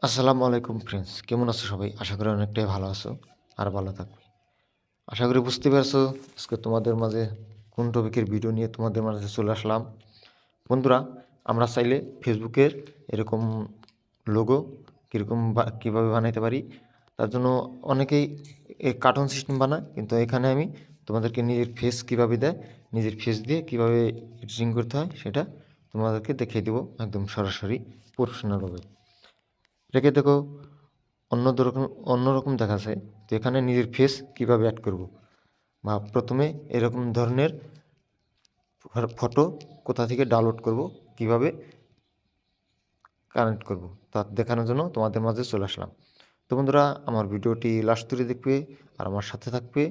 আসসালামু আলাইকুম ফ্রেন্ডস, কেমন আছো সবাই? আশা করি অনেকটাই ভালো আছো আর ভালো থাকবে। আশা করি বুঝতে পারছো আজকে তোমাদের মাঝে কোন টপিকের ভিডিও নিয়ে তোমাদের মাঝে চলে আসলাম। বন্ধুরা, আমরা চাইলে ফেসবুকের এরকম লোগো কীভাবে বানাইতে পারি, তার জন্য অনেকেই এই কার্টুন সিস্টেম বানায়, কিন্তু এখানে আমি তোমাদেরকে নিজের ফেস কীভাবে দেয়, নিজের ফেস দিয়ে কীভাবে এডিটিং করতে হয় সেটা তোমাদেরকে দেখিয়ে দেবো একদম সরাসরি প্রফেশনালভাবে। রেখে দেখো অন্যরকম দেখাচ্ছে। তো এখানে নিজের ফেস কিভাবে অ্যাড করব, বা প্রথমে এরকম ধরনের ফটো কোথা থেকে ডাউনলোড করব, কিভাবে কানেক্ট করব, তা দেখানোর জন্য তোমাদের মাঝে চলে আসলাম। তো বন্ধুরা, আমার ভিডিওটি লাস্ট ধরে দেখবে আর আমার সাথে থাকবে।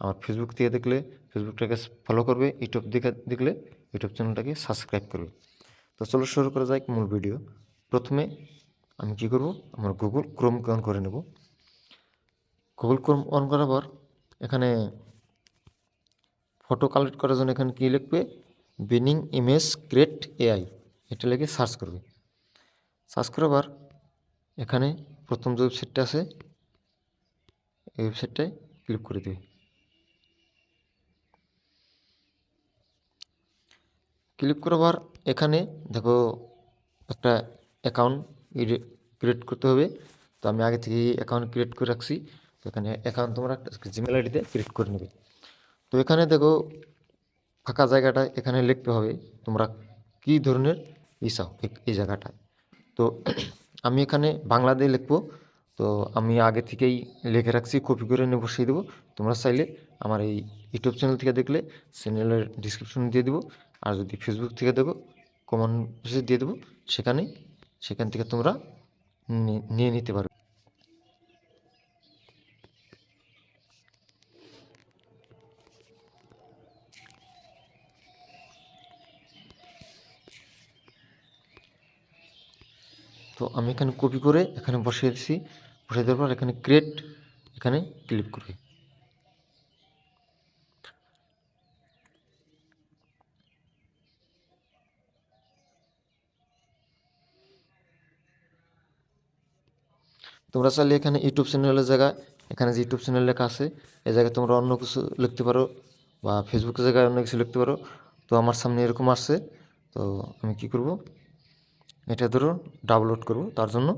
আমার ফেসবুক থেকে দেখলে ফেসবুকটাকে ফলো করবে, ইউটিউব দেখলে ইউটিউব চ্যানেলটাকে সাবস্ক্রাইব করবে। তো চলো শুরু করা যাক মূল ভিডিও। প্রথমে আমি কি করব, আমার গুগল ক্রোমকে অন করে নেব। গুগল ক্রোম অন করার পর এখানে ফটো কালেক্ট করার জন্য এখানে কী লিখবে, বিনিং ইমেজ ক্রিয়েট এআই, এটা লিখে সার্চ করবে। সার্চ করার পর এখানে প্রথম যে ওয়েবসাইটটা আছে এই ওয়েবসাইটটায় ক্লিক করে দেবে। ক্লিক করার পর এখানে দেখো একটা অ্যাকাউন্ট ক্রিয়েট করতে হবে। তো আমি আগে থেকে অ্যাকাউন্ট ক্রিয়েট করে রাখছি। তো এখানে অ্যাকাউন্ট তোমরা জিমেল আইডিতে ক্রিয়েট করে নেবে। তো এখানে দেখো ফাঁকা জায়গাটা এখানে লিখতে হবে তোমরা কী ধরনের চাও এই জায়গাটায়। তো আমি এখানে বাংলা দিয়ে লিখবো। তো আমি আগে থেকেই লিখে রাখছি, কপি করে নিয়ে বসিয়ে দেবো। তোমরা চাইলে আমার এই ইউটিউব চ্যানেল থেকে দেখলে চ্যানেলের ডিসক্রিপশন দিয়ে দেবো, আর যদি ফেসবুক থেকে দেখো কমেন্ট মেসেজ দিয়ে দেবো, সেখান থেকে তোমরা নিয়ে নিতে পারো। তো আমি এখানে কপি করে এখানে বসিয়ে দিচ্ছি। বসিয়ে দেওয়ার পর এখানে ক্রিয়েট, এখানে ক্লিক করবে। তোমরা চাইলে এখানে ইউটিউব চ্যানেলের জায়গায় এখানে যে ইউটিউব চ্যানেল লেখা আছে এই জায়গায় তোমরা অন্য কিছু লিখতে পারো, বা ফেসবুকের জায়গায় অন্য কিছু লিখতে পারো। তো আমার সামনে এরকম আসছে। তো আমি কি করব, এটা ধরো ডাউনলোড করব। তার জন্য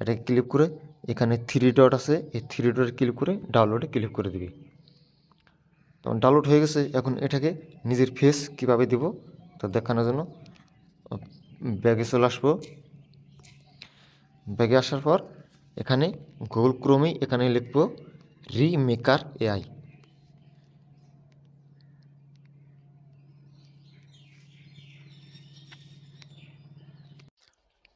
এটাকে ক্লিক করে এখানে থ্রি ডট আছে, এই থ্রি ডটে ক্লিক করে ডাউনলোডে ক্লিক করে দিবি। তখন ডাউনলোড হয়ে গেছে। এখন এটাকে নিজের ফেস কিভাবে দিব তো দেখানোর জন্য ব্যাগে চলে আসবো। ব্যাগে আসার পর এখানে গুগল ক্রোমে এখানে লিখব রিমেকার এআই।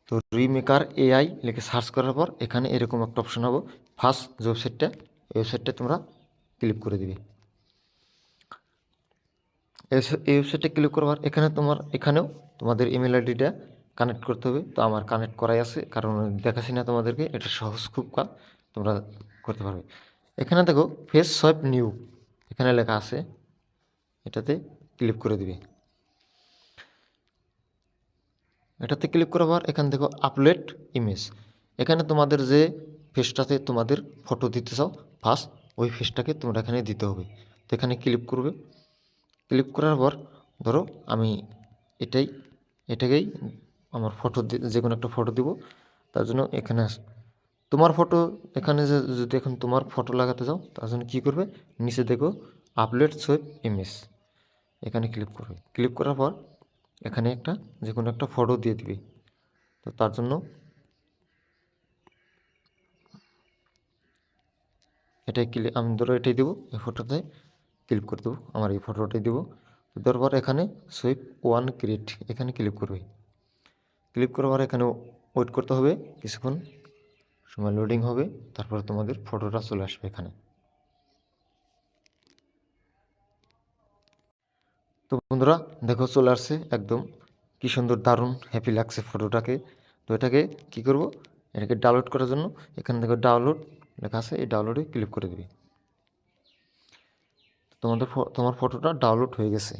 তো রিমেকার এআই লিখে সার্চ করার পর এখানে এরকম একটা অপশন হবে, ফার্স্ট যে ওয়েবসাইটটা, এই ওয়েবসাইটটা তোমরা ক্লিক করে দিবে। এই ওয়েবসাইটে ক্লিক করবার এখানেও তোমাদের ইমেল আইডিটা কানেক্ট করতে হবে। তো আমার কানেক্ট করাই আছে, কারণ দেখাচ্ছি না তোমাদেরকে, এটা সহজ খুব কাজ, তোমরা করতে পারবে। এখানে দেখো ফেস সোয়াইপ নিউ এখানে লেখা আছে, এটাতে ক্লিক করে দিবে। এটাতে ক্লিক করার পর এখান থেকে আপলোড ইমেজ, এখানে তোমাদের যে ফেসটাতে তোমাদের ফটো দিতে চাও ফার্স্ট ওই ফেসটাকে তোমরা এখানে দিতে হবে। তো এখানে ক্লিক করবে। ক্লিক করার পর ধরো আমি এটাকেই আমার ফটো যে কোনো একটা ফটো দিব। তার জন্য এখানে তোমার ফটো এখানে যদি এখন তোমার ফটো লাগাতে চাও তার জন্য কী করবে, নিচে দেখো আপলোড সোয়েব ইমেজ, এখানে ক্লিক করবে। ক্লিক করার পর এখানে যে কোনো একটা ফটো দিয়ে দিবে। তো তার জন্য আমি ধরো এটাই দেবো, এই ফটোতে ক্লিক করে দেবো, আমার এই ফটোটাই দেবো। দেওয়ার পর এখানে সুইপ ওয়ান ক্রিয়েট এখানে ক্লিক করবে। ক্লিক করার পর এখানে ওয়েট করতে হবে, কিছুক্ষণ সময় লোডিং হবে, তারপরে তোমাদের ফটোটা চলে আসবে এখানে। তো বন্ধুরা দেখো চলে আসছে, একদম কি সুন্দর দারুণ হ্যাপি লাগছে ফটোটাকে। তো এটাকে কি করব, এটাকে ডাউনলোড করার জন্য এখানে দেখো ডাউনলোড লেখা আছে, এই ডাউনলোডে ক্লিক করে দেবে। তোমার ফটোটা ডাউনলোড হয়ে গেছে।